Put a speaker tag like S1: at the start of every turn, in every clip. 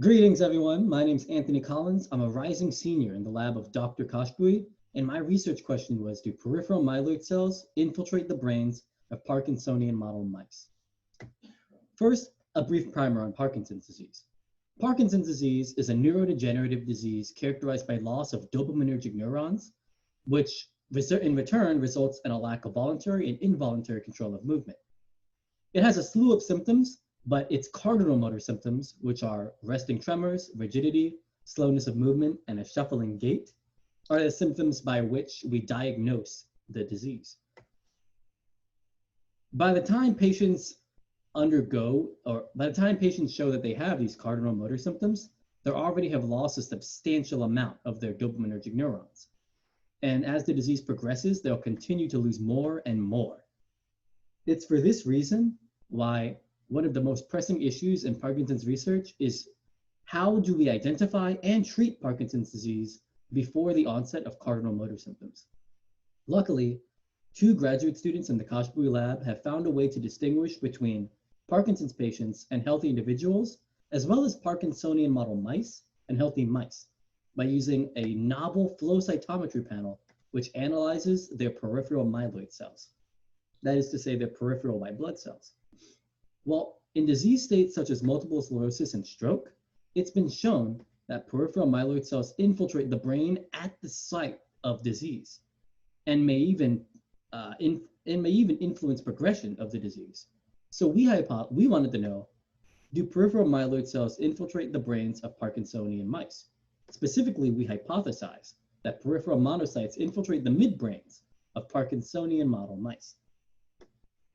S1: Greetings, everyone. My name is Anthony Collins. I'm a rising senior in the lab of Dr. Kashbui, and my research question was, do peripheral myeloid cells infiltrate the brains of Parkinsonian model mice? First, a brief primer on Parkinson's disease. Parkinson's disease is a neurodegenerative disease characterized by loss of dopaminergic neurons, which in return results in a lack of voluntary and involuntary control of movement. It has a slew of symptoms, but its cardinal motor symptoms, which are resting tremors, rigidity, slowness of movement, and a shuffling gait, are the symptoms by which we diagnose the disease. By the time patients by the time patients show that they have these cardinal motor symptoms, they already have lost a substantial amount of their dopaminergic neurons. And as the disease progresses, they'll continue to lose more and more. It's for this reason why one of the most pressing issues in Parkinson's research is how do we identify and treat Parkinson's disease before the onset of cardinal motor symptoms? Luckily, 2 graduate students in the Kashbui lab have found a way to distinguish between Parkinson's patients and healthy individuals, as well as Parkinsonian model mice and healthy mice, by using a novel flow cytometry panel which analyzes their peripheral myeloid cells. That is to say, their peripheral white blood cells. Well, in disease states such as multiple sclerosis and stroke, it's been shown that peripheral myeloid cells infiltrate the brain at the site of disease and may even influence progression of the disease. So we wanted to know, do peripheral myeloid cells infiltrate the brains of Parkinsonian mice? Specifically, we hypothesized that peripheral monocytes infiltrate the midbrains of Parkinsonian model mice.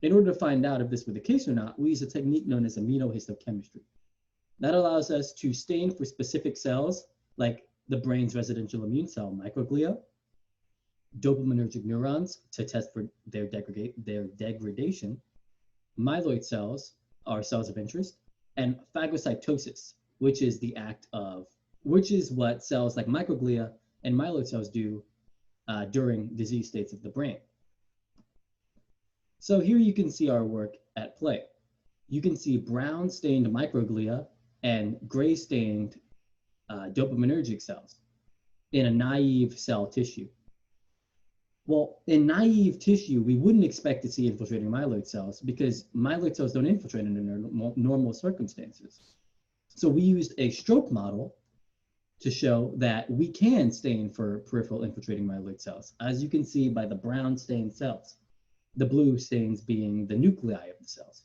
S1: In order to find out if this were the case or not, we use a technique known as immunohistochemistry. That allows us to stain for specific cells like the brain's residential immune cell microglia, dopaminergic neurons to test for their degradation, myeloid cells are cells of interest, and phagocytosis, which is what cells like microglia and myeloid cells do during disease states of the brain. So here you can see our work at play. You can see brown stained microglia and gray stained dopaminergic cells in a naive cell tissue. Well, in naive tissue, we wouldn't expect to see infiltrating myeloid cells because myeloid cells don't infiltrate under normal circumstances. So we used a stroke model to show that we can stain for peripheral infiltrating myeloid cells, as you can see by the brown stained cells, the blue stains being the nuclei of the cells.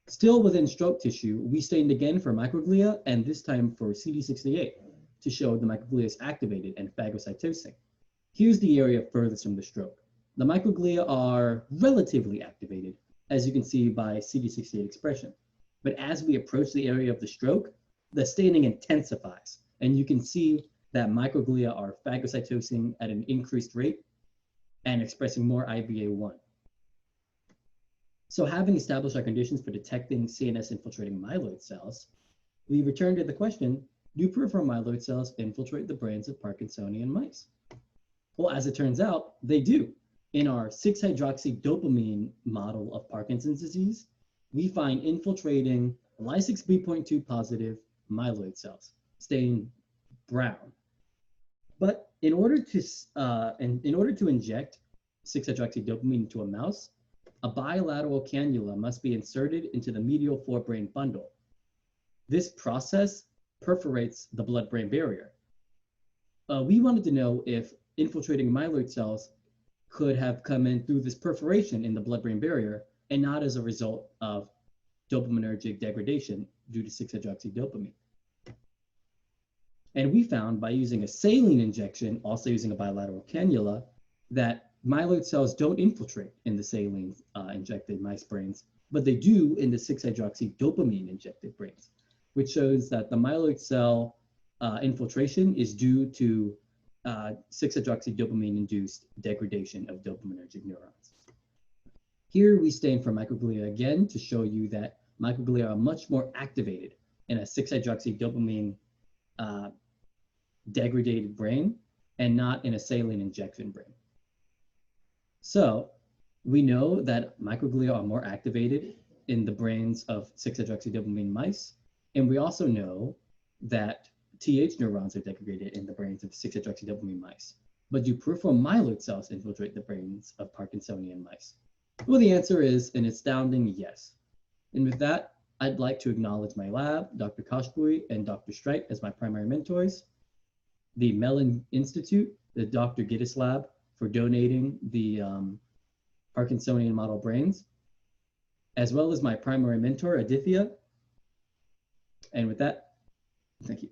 S1: Still within stroke tissue, we stained again for microglia and this time for CD68 to show the microglia is activated and phagocytosing. Here's the area furthest from the stroke. The microglia are relatively activated, as you can see by CD68 expression. But as we approach the area of the stroke, the staining intensifies, and you can see that microglia are phagocytosing at an increased rate and expressing more IBA1. So having established our conditions for detecting CNS infiltrating myeloid cells, we return to the question, do peripheral myeloid cells infiltrate the brains of Parkinsonian mice? Well, as it turns out, they do. In our 6-hydroxydopamine model of Parkinson's disease, we find infiltrating Ly6B.2 positive myeloid cells, stained brown. But in order to inject 6-hydroxydopamine into a mouse, a bilateral cannula must be inserted into the medial forebrain bundle. This process perforates the blood-brain barrier. We wanted to know if infiltrating myeloid cells could have come in through this perforation in the blood-brain barrier and not as a result of dopaminergic degradation due to 6-hydroxydopamine. And we found by using a saline injection, also using a bilateral cannula, that myeloid cells don't infiltrate in the saline injected mice brains, but they do in the 6-hydroxydopamine injected brains, which shows that the myeloid cell infiltration is due to 6-hydroxydopamine induced degradation of dopaminergic neurons. Here we stain for microglia again to show you that microglia are much more activated in a 6-hydroxydopamine degraded brain and not in a saline injection brain. So we know that microglia are more activated in the brains of 6-hydroxydopamine mice, and we also know that Th neurons are degraded in the brains of 6-hydroxydopamine mice. But do peripheral myeloid cells infiltrate the brains of Parkinsonian mice? Well, the answer is an astounding yes. And with that, I'd like to acknowledge my lab, Dr. Koshbui and Dr. Streit as my primary mentors, the Mellon Institute, the Dr. Gittes lab for donating the Parkinsonian model brains, as well as my primary mentor, Aditya. And with that, thank you.